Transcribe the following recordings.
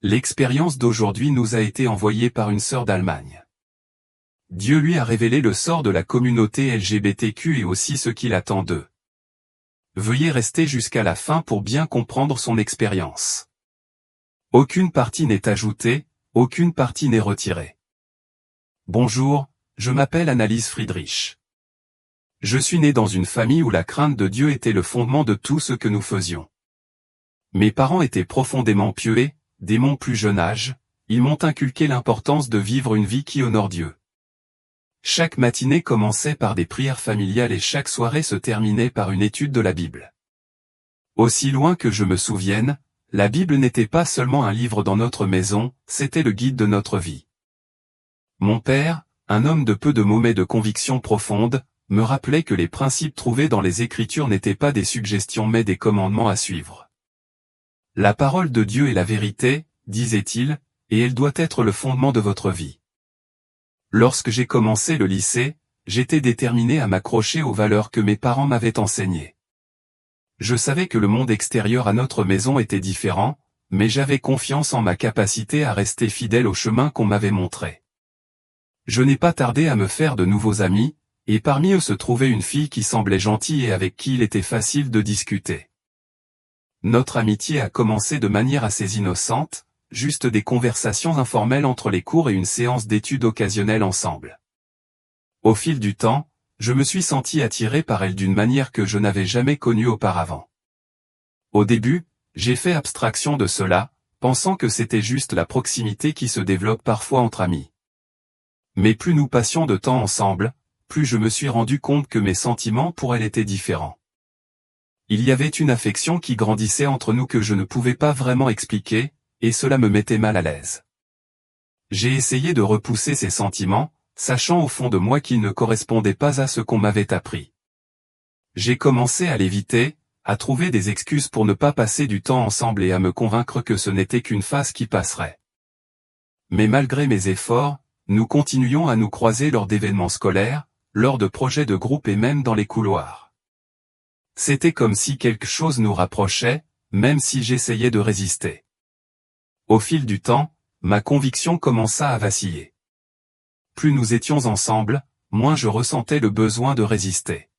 L'expérience d'aujourd'hui nous a été envoyée par une sœur d'Allemagne. Dieu lui a révélé le sort de la communauté LGBTQ et aussi ce qu'il attend d'eux. Veuillez rester jusqu'à la fin pour bien comprendre son expérience. Aucune partie n'est ajoutée, aucune partie n'est retirée. Bonjour, je m'appelle Annalise Friedrich. Je suis né dans une famille où la crainte de Dieu était le fondement de tout ce que nous faisions. Mes parents étaient profondément pieux, dès mon plus jeune âge, ils m'ont inculqué l'importance de vivre une vie qui honore Dieu. Chaque matinée commençait par des prières familiales et chaque soirée se terminait par une étude de la Bible. Aussi loin que je me souvienne, la Bible n'était pas seulement un livre dans notre maison, c'était le guide de notre vie. Mon père, un homme de peu de mots mais de convictions profondes, me rappelait que les principes trouvés dans les Écritures n'étaient pas des suggestions mais des commandements à suivre. La parole de Dieu est la vérité, disait-il, et elle doit être le fondement de votre vie. Lorsque j'ai commencé le lycée, j'étais déterminé à m'accrocher aux valeurs que mes parents m'avaient enseignées. Je savais que le monde extérieur à notre maison était différent, mais j'avais confiance en ma capacité à rester fidèle au chemin qu'on m'avait montré. Je n'ai pas tardé à me faire de nouveaux amis, et parmi eux se trouvait une fille qui semblait gentille et avec qui il était facile de discuter. Notre amitié a commencé de manière assez innocente, juste des conversations informelles entre les cours et une séance d'études occasionnelle ensemble. Au fil du temps, je me suis senti attiré par elle d'une manière que je n'avais jamais connue auparavant. Au début, j'ai fait abstraction de cela, pensant que c'était juste la proximité qui se développe parfois entre amis. Mais plus nous passions de temps ensemble, plus je me suis rendu compte que mes sentiments pour elle étaient différents. Il y avait une affection qui grandissait entre nous que je ne pouvais pas vraiment expliquer, et cela me mettait mal à l'aise. J'ai essayé de repousser ces sentiments, sachant au fond de moi qu'ils ne correspondaient pas à ce qu'on m'avait appris. J'ai commencé à l'éviter, à trouver des excuses pour ne pas passer du temps ensemble et à me convaincre que ce n'était qu'une phase qui passerait. Mais malgré mes efforts, nous continuions à nous croiser lors d'événements scolaires, lors de projets de groupe et même dans les couloirs. C'était comme si quelque chose nous rapprochait, même si j'essayais de résister. Au fil du temps, ma conviction commença à vaciller. Plus nous étions ensemble, moins je ressentais le besoin de résister.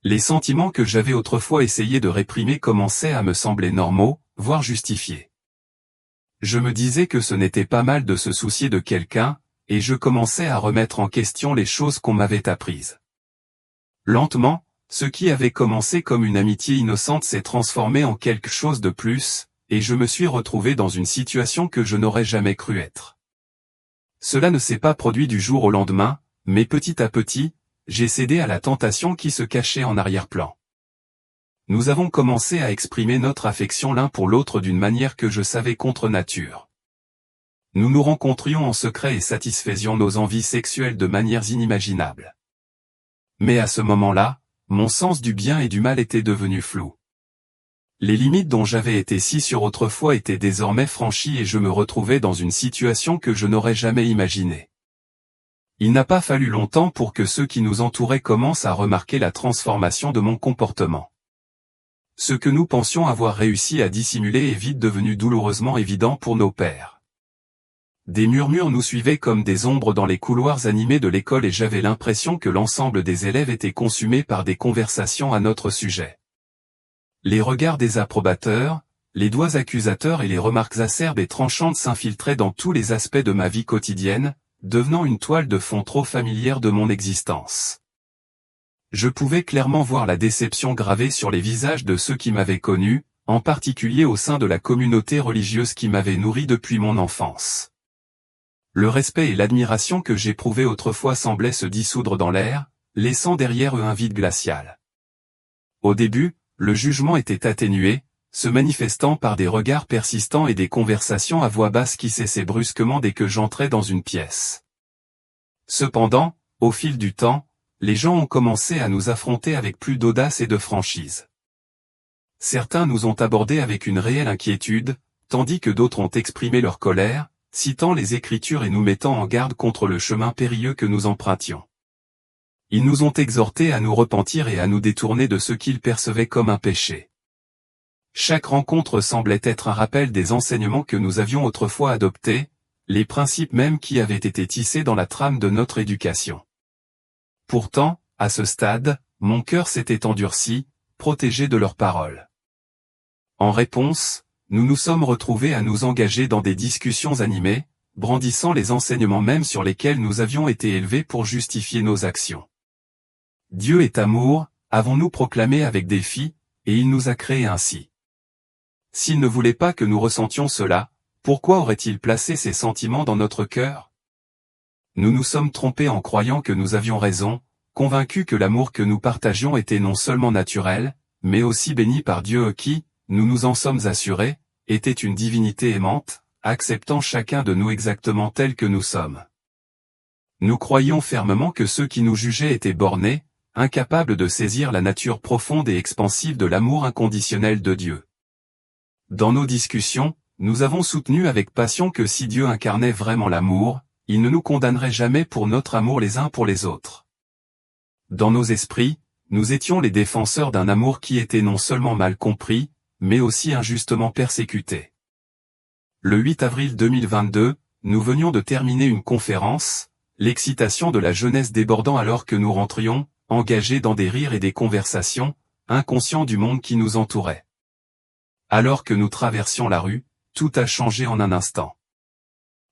Les sentiments que j'avais autrefois essayé de réprimer commençaient à me sembler normaux, voire justifiés. Je me disais que ce n'était pas mal de se soucier de quelqu'un, et je commençais à remettre en question les choses qu'on m'avait apprises. Lentement, ce qui avait commencé comme une amitié innocente s'est transformé en quelque chose de plus, et je me suis retrouvé dans une situation que je n'aurais jamais cru être. Cela ne s'est pas produit du jour au lendemain, mais petit à petit, j'ai cédé à la tentation qui se cachait en arrière-plan. Nous avons commencé à exprimer notre affection l'un pour l'autre d'une manière que je savais contre nature. Nous nous rencontrions en secret et satisfaisions nos envies sexuelles de manières inimaginables. Mais à ce moment-là, mon sens du bien et du mal était devenu flou. Les limites dont j'avais été si sûr autrefois étaient désormais franchies et je me retrouvais dans une situation que je n'aurais jamais imaginée. Il n'a pas fallu longtemps pour que ceux qui nous entouraient commencent à remarquer la transformation de mon comportement. Ce que nous pensions avoir réussi à dissimuler est vite devenu douloureusement évident pour nos pères. Des murmures nous suivaient comme des ombres dans les couloirs animés de l'école et j'avais l'impression que l'ensemble des élèves étaient consumés par des conversations à notre sujet. Les regards désapprobateurs, les doigts accusateurs et les remarques acerbes et tranchantes s'infiltraient dans tous les aspects de ma vie quotidienne, devenant une toile de fond trop familière de mon existence. Je pouvais clairement voir la déception gravée sur les visages de ceux qui m'avaient connu, en particulier au sein de la communauté religieuse qui m'avait nourri depuis mon enfance. Le respect et l'admiration que j'éprouvais autrefois semblaient se dissoudre dans l'air, laissant derrière eux un vide glacial. Au début, le jugement était atténué, se manifestant par des regards persistants et des conversations à voix basse qui cessaient brusquement dès que j'entrais dans une pièce. Cependant, au fil du temps, les gens ont commencé à nous affronter avec plus d'audace et de franchise. Certains nous ont abordés avec une réelle inquiétude, tandis que d'autres ont exprimé leur colère, citant les Écritures et nous mettant en garde contre le chemin périlleux que nous empruntions. Ils nous ont exhortés à nous repentir et à nous détourner de ce qu'ils percevaient comme un péché. Chaque rencontre semblait être un rappel des enseignements que nous avions autrefois adoptés, les principes mêmes qui avaient été tissés dans la trame de notre éducation. Pourtant, à ce stade, mon cœur s'était endurci, protégé de leurs paroles. En réponse, nous nous sommes retrouvés à nous engager dans des discussions animées, brandissant les enseignements mêmes sur lesquels nous avions été élevés pour justifier nos actions. Dieu est amour, avons-nous proclamé avec défi, et il nous a créés ainsi. S'il ne voulait pas que nous ressentions cela, pourquoi aurait-il placé ces sentiments dans notre cœur? Nous nous sommes trompés en croyant que nous avions raison, convaincus que l'amour que nous partagions était non seulement naturel, mais aussi béni par Dieu qui, nous nous en sommes assurés, était une divinité aimante, acceptant chacun de nous exactement tels que nous sommes. Nous croyions fermement que ceux qui nous jugeaient étaient bornés, incapables de saisir la nature profonde et expansive de l'amour inconditionnel de Dieu. Dans nos discussions, nous avons soutenu avec passion que si Dieu incarnait vraiment l'amour, il ne nous condamnerait jamais pour notre amour les uns pour les autres. Dans nos esprits, nous étions les défenseurs d'un amour qui était non seulement mal compris, mais aussi injustement persécuté. Le 8 avril 2022, nous venions de terminer une conférence, l'excitation de la jeunesse débordant alors que nous rentrions, engagés dans des rires et des conversations, inconscients du monde qui nous entourait. Alors que nous traversions la rue, tout a changé en un instant.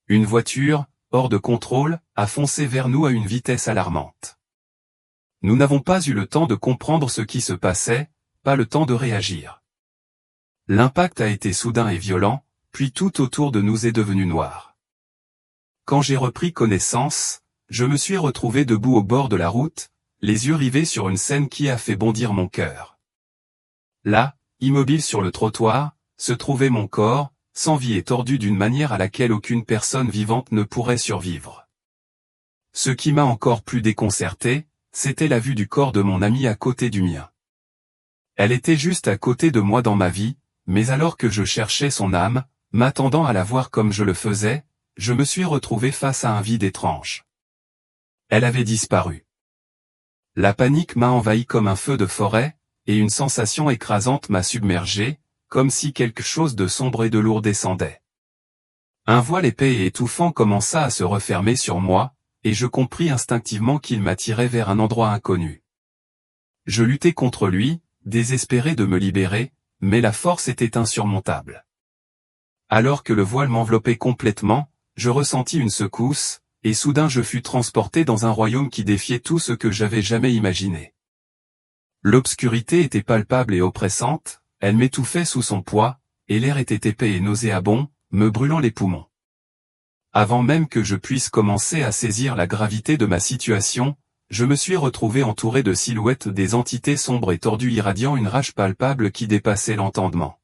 Une voiture, hors de contrôle, a foncé vers nous à une vitesse alarmante. Nous n'avons pas eu le temps de comprendre ce qui se passait, pas le temps de réagir. L'impact a été soudain et violent, puis tout autour de nous est devenu noir. Quand j'ai repris connaissance, je me suis retrouvé debout au bord de la route, les yeux rivés sur une scène qui a fait bondir mon cœur. Là, immobile sur le trottoir, se trouvait mon corps, sans vie et tordu d'une manière à laquelle aucune personne vivante ne pourrait survivre. Ce qui m'a encore plus déconcerté, c'était la vue du corps de mon amie à côté du mien. Elle était juste à côté de moi dans ma vie, mais alors que je cherchais son âme, m'attendant à la voir comme je le faisais, je me suis retrouvé face à un vide étrange. Elle avait disparu. La panique m'a envahi comme un feu de forêt, et une sensation écrasante m'a submergé, comme si quelque chose de sombre et de lourd descendait. Un voile épais et étouffant commença à se refermer sur moi, et je compris instinctivement qu'il m'attirait vers un endroit inconnu. Je luttais contre lui, désespéré de me libérer, mais la force était insurmontable. Alors que le voile m'enveloppait complètement, je ressentis une secousse, et soudain je fus transporté dans un royaume qui défiait tout ce que j'avais jamais imaginé. L'obscurité était palpable et oppressante, elle m'étouffait sous son poids, et l'air était épais et nauséabond, me brûlant les poumons. Avant même que je puisse commencer à saisir la gravité de ma situation, je me suis retrouvé entouré de silhouettes des entités sombres et tordues irradiant une rage palpable qui dépassait l'entendement.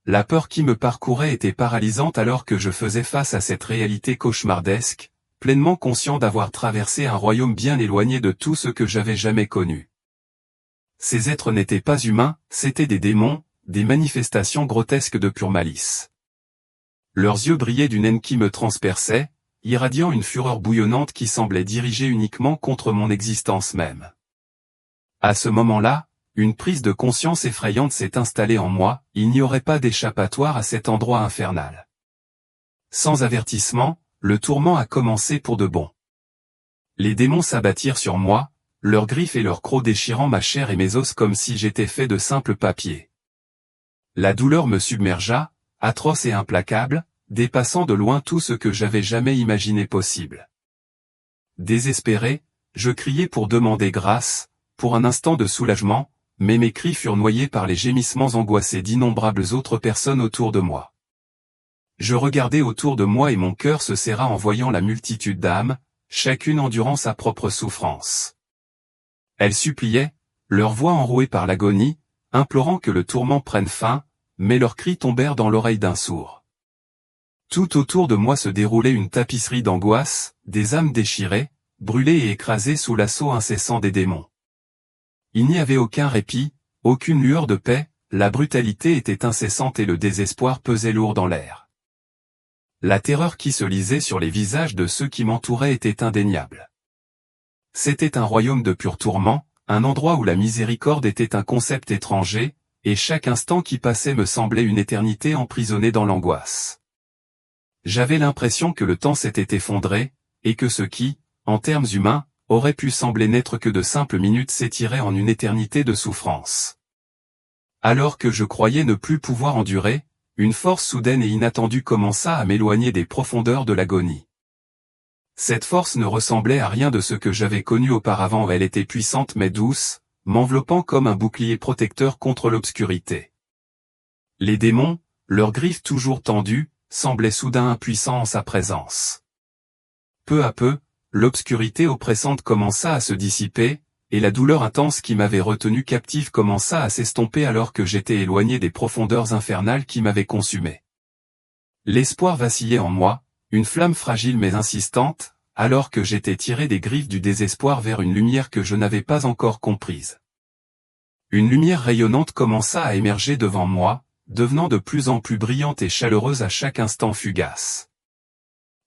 La peur qui me parcourait était paralysante alors que je faisais face à cette réalité cauchemardesque, pleinement conscient d'avoir traversé un royaume bien éloigné de tout ce que j'avais jamais connu. Ces êtres n'étaient pas humains, c'étaient des démons, des manifestations grotesques de pure malice. Leurs yeux brillaient d'une haine qui me transperçait, irradiant une fureur bouillonnante qui semblait dirigée uniquement contre mon existence même. À ce moment-là, une prise de conscience effrayante s'est installée en moi, il n'y aurait pas d'échappatoire à cet endroit infernal. Sans avertissement, le tourment a commencé pour de bon. Les démons s'abattirent sur moi, leurs griffes et leurs crocs déchirant ma chair et mes os comme si j'étais fait de simple papier. La douleur me submergea, atroce et implacable, dépassant de loin tout ce que j'avais jamais imaginé possible. Désespéré, je criai pour demander grâce, pour un instant de soulagement, mais mes cris furent noyés par les gémissements angoissés d'innombrables autres personnes autour de moi. Je regardai autour de moi et mon cœur se serra en voyant la multitude d'âmes, chacune endurant sa propre souffrance. Elles suppliaient, leurs voix enrouées par l'agonie, implorant que le tourment prenne fin, mais leurs cris tombèrent dans l'oreille d'un sourd. Tout autour de moi se déroulait une tapisserie d'angoisse, des âmes déchirées, brûlées et écrasées sous l'assaut incessant des démons. Il n'y avait aucun répit, aucune lueur de paix, la brutalité était incessante et le désespoir pesait lourd dans l'air. La terreur qui se lisait sur les visages de ceux qui m'entouraient était indéniable. C'était un royaume de pur tourment, un endroit où la miséricorde était un concept étranger, et chaque instant qui passait me semblait une éternité emprisonnée dans l'angoisse. J'avais l'impression que le temps s'était effondré, et que ce qui, en termes humains, aurait pu sembler n'être que de simples minutes s'étirait en une éternité de souffrance. Alors que je croyais ne plus pouvoir endurer, une force soudaine et inattendue commença à m'éloigner des profondeurs de l'agonie. Cette force ne ressemblait à rien de ce que j'avais connu auparavant, elle était puissante mais douce, m'enveloppant comme un bouclier protecteur contre l'obscurité. Les démons, leurs griffes toujours tendues, semblaient soudain impuissants en sa présence. Peu à peu, l'obscurité oppressante commença à se dissiper, et la douleur intense qui m'avait retenu captif commença à s'estomper alors que j'étais éloigné des profondeurs infernales qui m'avaient consumé. L'espoir vacillait en moi, une flamme fragile mais insistante, alors que j'étais tiré des griffes du désespoir vers une lumière que je n'avais pas encore comprise. Une lumière rayonnante commença à émerger devant moi, devenant de plus en plus brillante et chaleureuse à chaque instant fugace.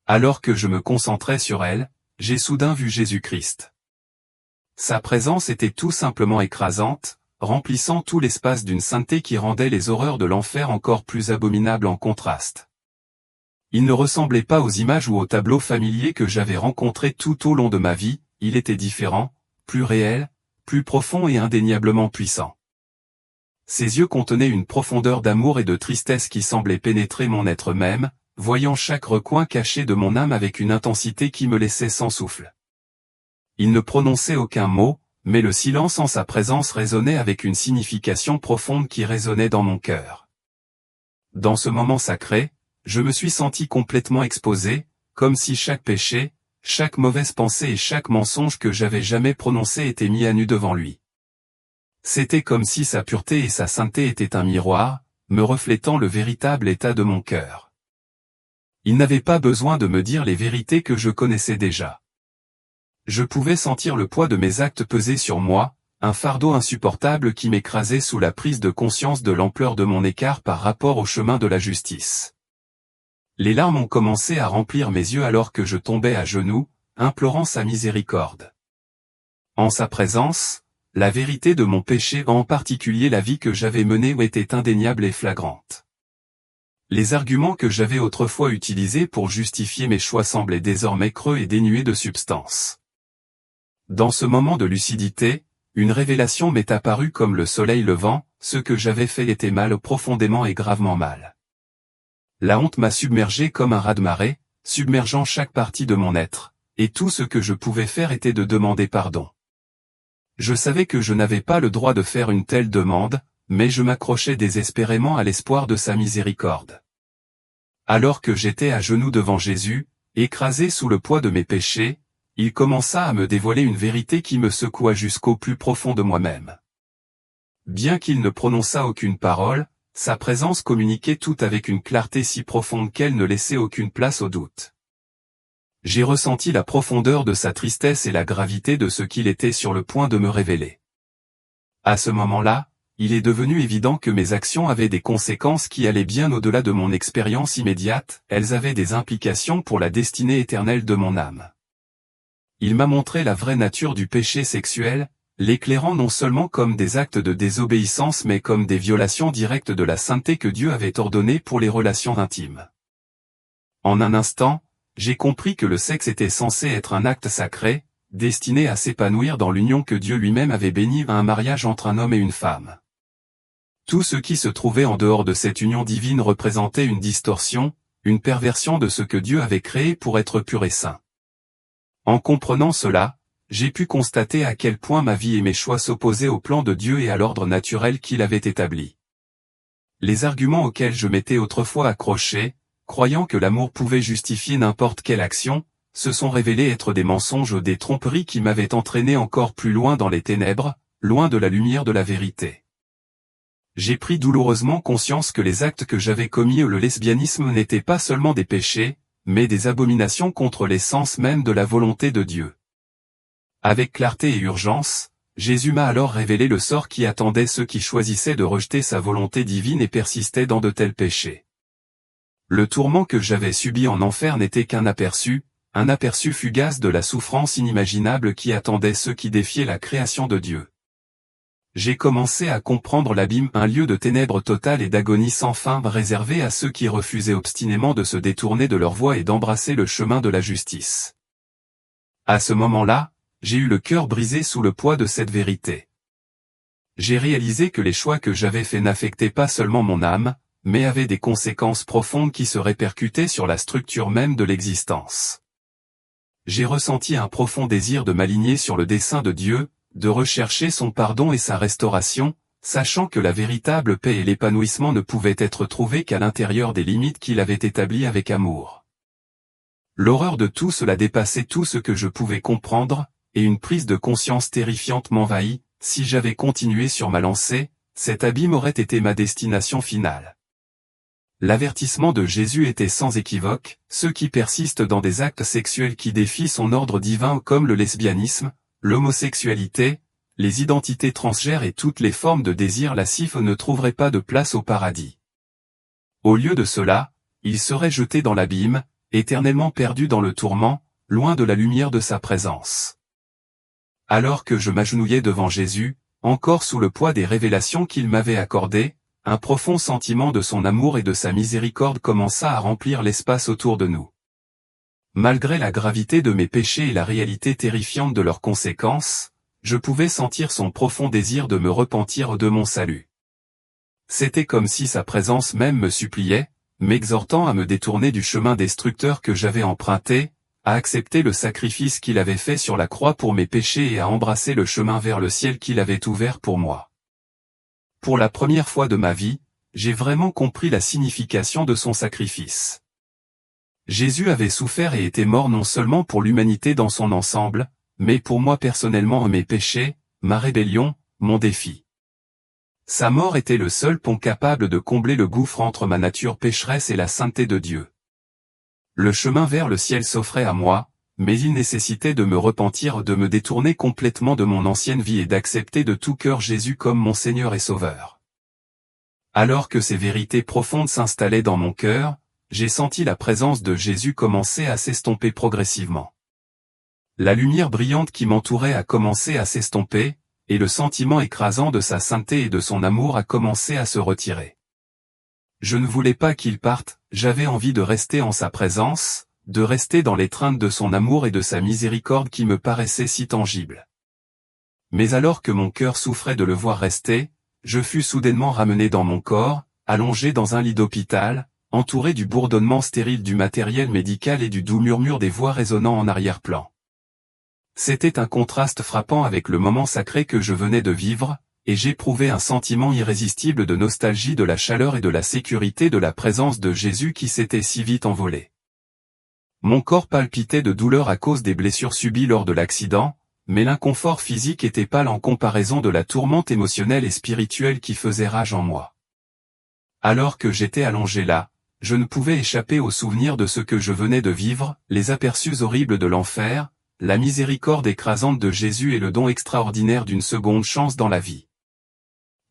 Alors que je me concentrais sur elle, j'ai soudain vu Jésus-Christ. Sa présence était tout simplement écrasante, remplissant tout l'espace d'une sainteté qui rendait les horreurs de l'enfer encore plus abominables en contraste. Il ne ressemblait pas aux images ou aux tableaux familiers que j'avais rencontrés tout au long de ma vie, il était différent, plus réel, plus profond et indéniablement puissant. Ses yeux contenaient une profondeur d'amour et de tristesse qui semblait pénétrer mon être même, voyant chaque recoin caché de mon âme avec une intensité qui me laissait sans souffle. Il ne prononçait aucun mot, mais le silence en sa présence résonnait avec une signification profonde qui résonnait dans mon cœur. Dans ce moment sacré, je me suis senti complètement exposé, comme si chaque péché, chaque mauvaise pensée et chaque mensonge que j'avais jamais prononcé était mis à nu devant lui. C'était comme si sa pureté et sa sainteté étaient un miroir, me reflétant le véritable état de mon cœur. Il n'avait pas besoin de me dire les vérités que je connaissais déjà. Je pouvais sentir le poids de mes actes peser sur moi, un fardeau insupportable qui m'écrasait sous la prise de conscience de l'ampleur de mon écart par rapport au chemin de la justice. Les larmes ont commencé à remplir mes yeux alors que je tombais à genoux, implorant sa miséricorde. En sa présence, la vérité de mon péché, en particulier la vie que j'avais menée, était indéniable et flagrante. Les arguments que j'avais autrefois utilisés pour justifier mes choix semblaient désormais creux et dénués de substance. Dans ce moment de lucidité, une révélation m'est apparue comme le soleil levant, ce que j'avais fait était mal, profondément et gravement mal. La honte m'a submergé comme un raz-de-marée, submergeant chaque partie de mon être, et tout ce que je pouvais faire était de demander pardon. Je savais que je n'avais pas le droit de faire une telle demande, mais je m'accrochais désespérément à l'espoir de sa miséricorde. Alors que j'étais à genoux devant Jésus, écrasé sous le poids de mes péchés, il commença à me dévoiler une vérité qui me secoua jusqu'au plus profond de moi-même. Bien qu'il ne prononçât aucune parole, sa présence communiquait tout avec une clarté si profonde qu'elle ne laissait aucune place au doute. J'ai ressenti la profondeur de sa tristesse et la gravité de ce qu'il était sur le point de me révéler. À ce moment-là, il est devenu évident que mes actions avaient des conséquences qui allaient bien au-delà de mon expérience immédiate, elles avaient des implications pour la destinée éternelle de mon âme. Il m'a montré la vraie nature du péché sexuel, l'éclairant non seulement comme des actes de désobéissance mais comme des violations directes de la sainteté que Dieu avait ordonnée pour les relations intimes. En un instant, j'ai compris que le sexe était censé être un acte sacré, destiné à s'épanouir dans l'union que Dieu lui-même avait bénie à un mariage entre un homme et une femme. Tout ce qui se trouvait en dehors de cette union divine représentait une distorsion, une perversion de ce que Dieu avait créé pour être pur et saint. En comprenant cela, j'ai pu constater à quel point ma vie et mes choix s'opposaient au plan de Dieu et à l'ordre naturel qu'il avait établi. Les arguments auxquels je m'étais autrefois accroché, croyant que l'amour pouvait justifier n'importe quelle action, se sont révélés être des mensonges ou des tromperies qui m'avaient entraîné encore plus loin dans les ténèbres, loin de la lumière de la vérité. J'ai pris douloureusement conscience que les actes que j'avais commis ou le lesbianisme n'étaient pas seulement des péchés, mais des abominations contre l'essence même de la volonté de Dieu. Avec clarté et urgence, Jésus m'a alors révélé le sort qui attendait ceux qui choisissaient de rejeter sa volonté divine et persistaient dans de tels péchés. Le tourment que j'avais subi en enfer n'était qu'un aperçu fugace de la souffrance inimaginable qui attendait ceux qui défiaient la création de Dieu. J'ai commencé à comprendre l'abîme, un lieu de ténèbres totales et d'agonie sans fin réservé à ceux qui refusaient obstinément de se détourner de leur voie et d'embrasser le chemin de la justice. À ce moment-là, j'ai eu le cœur brisé sous le poids de cette vérité. J'ai réalisé que les choix que j'avais faits n'affectaient pas seulement mon âme, mais avaient des conséquences profondes qui se répercutaient sur la structure même de l'existence. J'ai ressenti un profond désir de m'aligner sur le dessein de Dieu, de rechercher son pardon et sa restauration, sachant que la véritable paix et l'épanouissement ne pouvaient être trouvés qu'à l'intérieur des limites qu'il avait établies avec amour. L'horreur de tout cela dépassait tout ce que je pouvais comprendre, et une prise de conscience terrifiante m'envahit. Si j'avais continué sur ma lancée, cet abîme aurait été ma destination finale. L'avertissement de Jésus était sans équivoque, ceux qui persistent dans des actes sexuels qui défient son ordre divin comme le lesbianisme, l'homosexualité, les identités transgenres et toutes les formes de désir lascif ne trouveraient pas de place au paradis. Au lieu de cela, ils seraient jetés dans l'abîme, éternellement perdus dans le tourment, loin de la lumière de sa présence. Alors que je m'agenouillais devant Jésus, encore sous le poids des révélations qu'il m'avait accordées, un profond sentiment de son amour et de sa miséricorde commença à remplir l'espace autour de nous. Malgré la gravité de mes péchés et la réalité terrifiante de leurs conséquences, je pouvais sentir son profond désir de me repentir de mon salut. C'était comme si sa présence même me suppliait, m'exhortant à me détourner du chemin destructeur que j'avais emprunté, à accepter le sacrifice qu'il avait fait sur la croix pour mes péchés et à embrasser le chemin vers le ciel qu'il avait ouvert pour moi. Pour la première fois de ma vie, j'ai vraiment compris la signification de son sacrifice. Jésus avait souffert et était mort non seulement pour l'humanité dans son ensemble, mais pour moi personnellement, mes péchés, ma rébellion, mon défi. Sa mort était le seul pont capable de combler le gouffre entre ma nature pécheresse et la sainteté de Dieu. Le chemin vers le ciel s'offrait à moi, mais il nécessitait de me repentir, de me détourner complètement de mon ancienne vie et d'accepter de tout cœur Jésus comme mon Seigneur et Sauveur. Alors que ces vérités profondes s'installaient dans mon cœur, j'ai senti la présence de Jésus commencer à s'estomper progressivement. La lumière brillante qui m'entourait a commencé à s'estomper, et le sentiment écrasant de sa sainteté et de son amour a commencé à se retirer. Je ne voulais pas qu'il parte, j'avais envie de rester en sa présence, de rester dans l'étreinte de son amour et de sa miséricorde qui me paraissait si tangible. Mais alors que mon cœur souffrait de le voir rester, je fus soudainement ramené dans mon corps, allongé dans un lit d'hôpital, entouré du bourdonnement stérile du matériel médical et du doux murmure des voix résonnant en arrière-plan. C'était un contraste frappant avec le moment sacré que je venais de vivre, et j'éprouvais un sentiment irrésistible de nostalgie de la chaleur et de la sécurité de la présence de Jésus qui s'était si vite envolé. Mon corps palpitait de douleur à cause des blessures subies lors de l'accident, mais l'inconfort physique était pâle en comparaison de la tourmente émotionnelle et spirituelle qui faisait rage en moi. Alors que j'étais allongé là, je ne pouvais échapper au souvenir de ce que je venais de vivre, les aperçus horribles de l'enfer, la miséricorde écrasante de Jésus et le don extraordinaire d'une seconde chance dans la vie.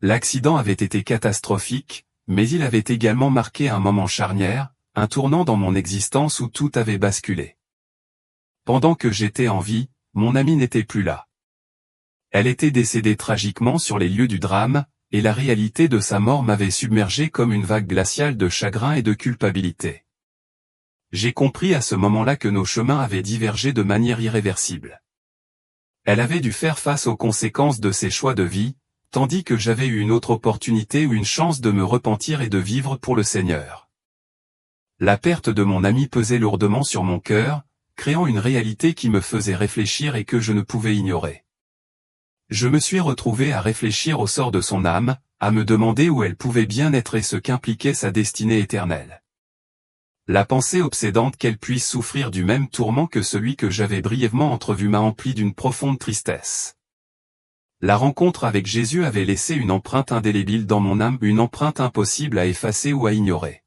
L'accident avait été catastrophique, mais il avait également marqué un moment charnière, un tournant dans mon existence où tout avait basculé. Pendant que j'étais en vie, mon amie n'était plus là. Elle était décédée tragiquement sur les lieux du drame, et la réalité de sa mort m'avait submergé comme une vague glaciale de chagrin et de culpabilité. J'ai compris à ce moment-là que nos chemins avaient divergé de manière irréversible. Elle avait dû faire face aux conséquences de ses choix de vie, tandis que j'avais eu une autre opportunité ou une chance de me repentir et de vivre pour le Seigneur. La perte de mon ami pesait lourdement sur mon cœur, créant une réalité qui me faisait réfléchir et que je ne pouvais ignorer. Je me suis retrouvé à réfléchir au sort de son âme, à me demander où elle pouvait bien être et ce qu'impliquait sa destinée éternelle. La pensée obsédante qu'elle puisse souffrir du même tourment que celui que j'avais brièvement entrevu m'a empli d'une profonde tristesse. La rencontre avec Jésus avait laissé une empreinte indélébile dans mon âme, une empreinte impossible à effacer ou à ignorer.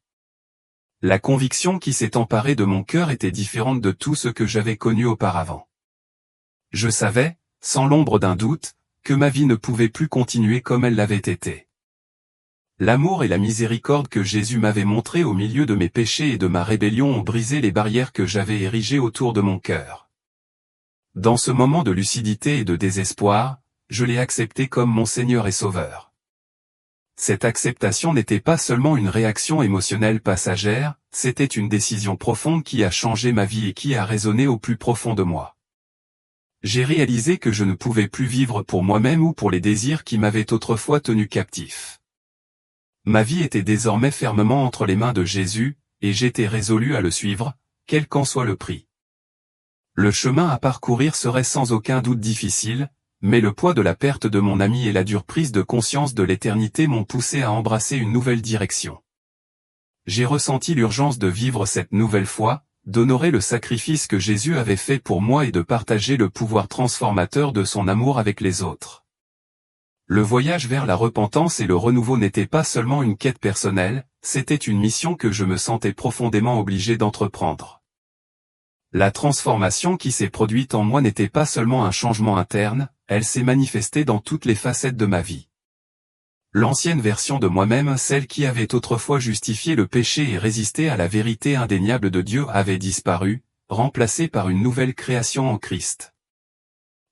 La conviction qui s'est emparée de mon cœur était différente de tout ce que j'avais connu auparavant. Je savais, sans l'ombre d'un doute, que ma vie ne pouvait plus continuer comme elle l'avait été. L'amour et la miséricorde que Jésus m'avait montrés au milieu de mes péchés et de ma rébellion ont brisé les barrières que j'avais érigées autour de mon cœur. Dans ce moment de lucidité et de désespoir, je l'ai accepté comme mon Seigneur et Sauveur. Cette acceptation n'était pas seulement une réaction émotionnelle passagère, c'était une décision profonde qui a changé ma vie et qui a résonné au plus profond de moi. J'ai réalisé que je ne pouvais plus vivre pour moi-même ou pour les désirs qui m'avaient autrefois tenu captif. Ma vie était désormais fermement entre les mains de Jésus, et j'étais résolu à le suivre, quel qu'en soit le prix. Le chemin à parcourir serait sans aucun doute difficile, mais le poids de la perte de mon ami et la dure prise de conscience de l'éternité m'ont poussé à embrasser une nouvelle direction. J'ai ressenti l'urgence de vivre cette nouvelle foi, d'honorer le sacrifice que Jésus avait fait pour moi et de partager le pouvoir transformateur de son amour avec les autres. Le voyage vers la repentance et le renouveau n'était pas seulement une quête personnelle, c'était une mission que je me sentais profondément obligé d'entreprendre. La transformation qui s'est produite en moi n'était pas seulement un changement interne, elle s'est manifestée dans toutes les facettes de ma vie. L'ancienne version de moi-même, celle qui avait autrefois justifié le péché et résisté à la vérité indéniable de Dieu, avait disparu, remplacée par une nouvelle création en Christ.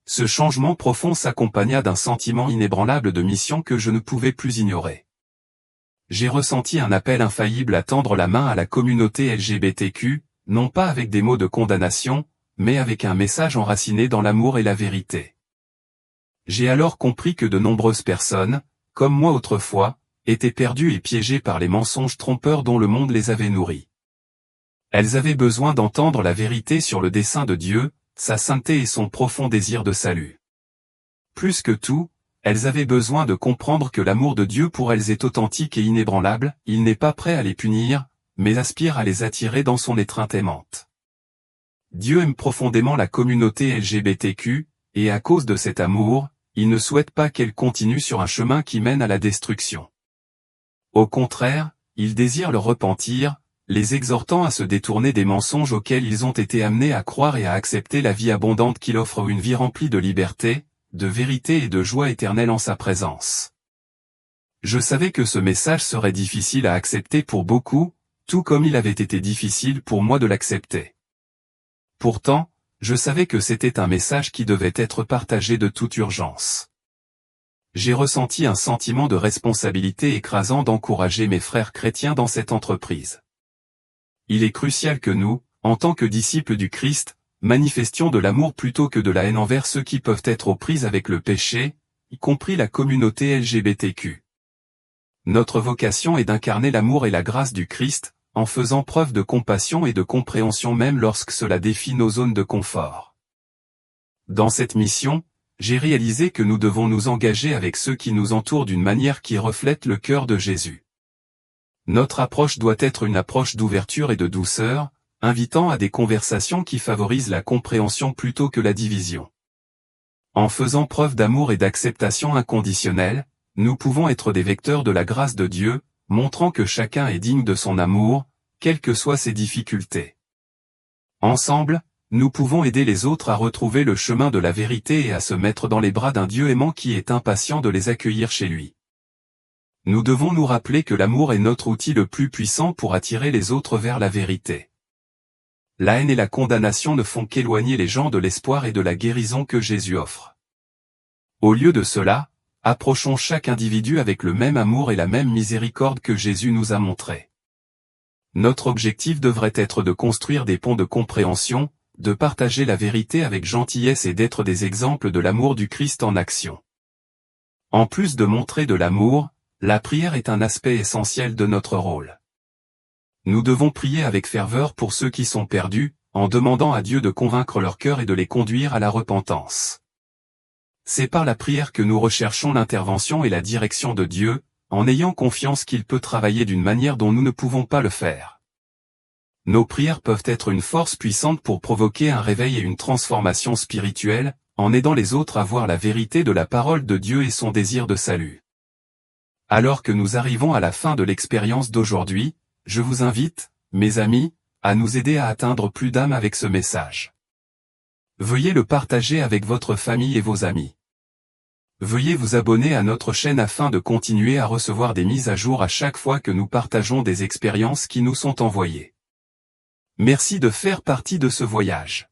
Ce changement profond s'accompagna d'un sentiment inébranlable de mission que je ne pouvais plus ignorer. J'ai ressenti un appel infaillible à tendre la main à la communauté LGBTQ, non pas avec des mots de condamnation, mais avec un message enraciné dans l'amour et la vérité. J'ai alors compris que de nombreuses personnes, comme moi autrefois, étaient perdues et piégées par les mensonges trompeurs dont le monde les avait nourries. Elles avaient besoin d'entendre la vérité sur le dessein de Dieu, sa sainteté et son profond désir de salut. Plus que tout, elles avaient besoin de comprendre que l'amour de Dieu pour elles est authentique et inébranlable, il n'est pas prêt à les punir, mais aspire à les attirer dans son étreinte aimante. Dieu aime profondément la communauté LGBTQ, et à cause de cet amour, il ne souhaite pas qu'elle continue sur un chemin qui mène à la destruction. Au contraire, il désire leur repentir, les exhortant à se détourner des mensonges auxquels ils ont été amenés à croire et à accepter la vie abondante qu'il offre, une vie remplie de liberté, de vérité et de joie éternelle en sa présence. Je savais que ce message serait difficile à accepter pour beaucoup, tout comme il avait été difficile pour moi de l'accepter. Pourtant, je savais que c'était un message qui devait être partagé de toute urgence. J'ai ressenti un sentiment de responsabilité écrasant d'encourager mes frères chrétiens dans cette entreprise. Il est crucial que nous, en tant que disciples du Christ, manifestions de l'amour plutôt que de la haine envers ceux qui peuvent être aux prises avec le péché, y compris la communauté LGBTQ. Notre vocation est d'incarner l'amour et la grâce du Christ, en faisant preuve de compassion et de compréhension même lorsque cela défie nos zones de confort. Dans cette mission, j'ai réalisé que nous devons nous engager avec ceux qui nous entourent d'une manière qui reflète le cœur de Jésus. Notre approche doit être une approche d'ouverture et de douceur, invitant à des conversations qui favorisent la compréhension plutôt que la division. En faisant preuve d'amour et d'acceptation inconditionnelle, nous pouvons être des vecteurs de la grâce de Dieu, montrant que chacun est digne de son amour, quelles que soient ses difficultés. Ensemble, nous pouvons aider les autres à retrouver le chemin de la vérité et à se mettre dans les bras d'un Dieu aimant qui est impatient de les accueillir chez lui. Nous devons nous rappeler que l'amour est notre outil le plus puissant pour attirer les autres vers la vérité. La haine et la condamnation ne font qu'éloigner les gens de l'espoir et de la guérison que Jésus offre. Au lieu de cela, approchons chaque individu avec le même amour et la même miséricorde que Jésus nous a montré. Notre objectif devrait être de construire des ponts de compréhension, de partager la vérité avec gentillesse et d'être des exemples de l'amour du Christ en action. En plus de montrer de l'amour, la prière est un aspect essentiel de notre rôle. Nous devons prier avec ferveur pour ceux qui sont perdus, en demandant à Dieu de convaincre leur cœur et de les conduire à la repentance. C'est par la prière que nous recherchons l'intervention et la direction de Dieu, en ayant confiance qu'il peut travailler d'une manière dont nous ne pouvons pas le faire. Nos prières peuvent être une force puissante pour provoquer un réveil et une transformation spirituelle, en aidant les autres à voir la vérité de la parole de Dieu et son désir de salut. Alors que nous arrivons à la fin de l'expérience d'aujourd'hui, je vous invite, mes amis, à nous aider à atteindre plus d'âmes avec ce message. Veuillez le partager avec votre famille et vos amis. Veuillez vous abonner à notre chaîne afin de continuer à recevoir des mises à jour à chaque fois que nous partageons des expériences qui nous sont envoyées. Merci de faire partie de ce voyage.